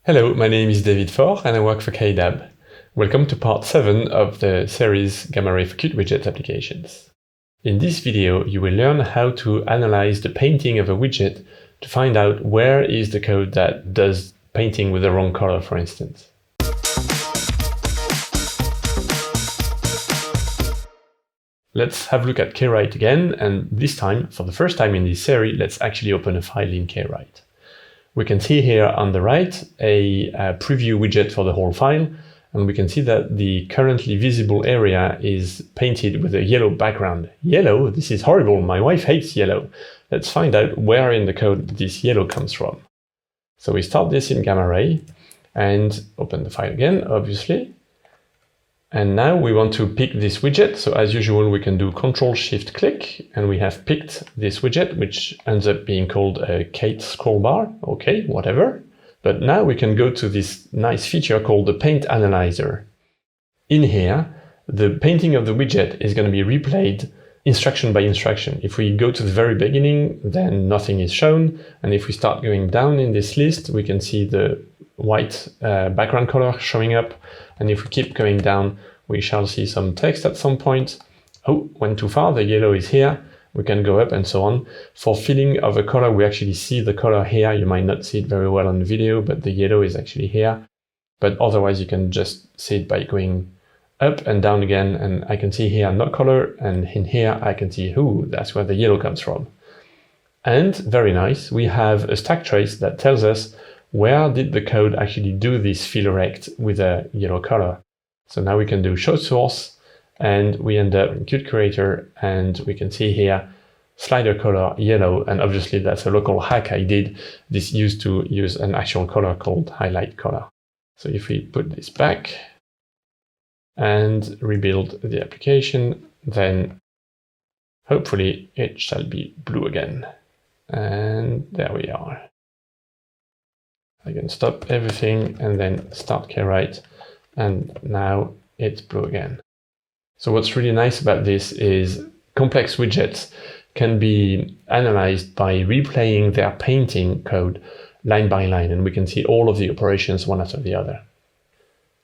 Hello, my name is David Faure and I work for KDAB. Welcome to part 7 of the series Gamma Ray for Qt widget applications. In this video, you will learn how to analyze the painting of a widget to find out where is the code that does painting with the wrong color, for instance. Let's have a look at kwrite again, and this time, for the first time in this series, let's actually open a file in kwrite. We can see here on the right a preview widget for the whole file, and we can see that the currently visible area is painted with a yellow background. Yellow? This is horrible, my wife hates yellow. Let's find out where in the code this yellow comes from. So we start this in Gamma Ray and open the file again, obviously. And now we want to pick this widget. So as usual, we can do Ctrl-Shift-Click, and we have picked this widget, which ends up being called a Kate scrollbar. Okay, whatever. But now we can go to this nice feature called the Paint Analyzer. In here, the painting of the widget is going to be replayed instruction by instruction. If we go to the very beginning, then nothing is shown. And if we start going down in this list, we can see the white background color showing up. And if we keep going down, we shall see some text at some point. Oh, went too far, the yellow is here. We can go up and so on. For filling of a color, we actually see the color here. You might not see it very well on the video, but the yellow is actually here. But otherwise, you can just see it by going up and down again. And I can see here no color, and in here I can see, ooh, that's where the yellow comes from. And very nice, we have a stack trace that tells us where did the code actually do this fill rect with a yellow color. So now we can do show source, and we end up in Qt Creator, and we can see here slider color yellow, and obviously that's a local hack I did. This used to use an actual color called highlight color. So if we put this back and rebuild the application, then hopefully it shall be blue again. And there we are. I can stop everything and then start kwrite, and now it's blue again. So what's really nice about this is complex widgets can be analyzed by replaying their painting code line by line, and we can see all of the operations one after the other.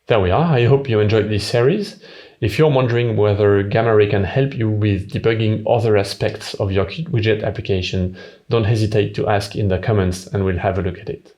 There we are. I hope you enjoyed this series. If you're wondering whether Gamma Ray can help you with debugging other aspects of your Qt widget application, don't hesitate to ask in the comments and we'll have a look at it.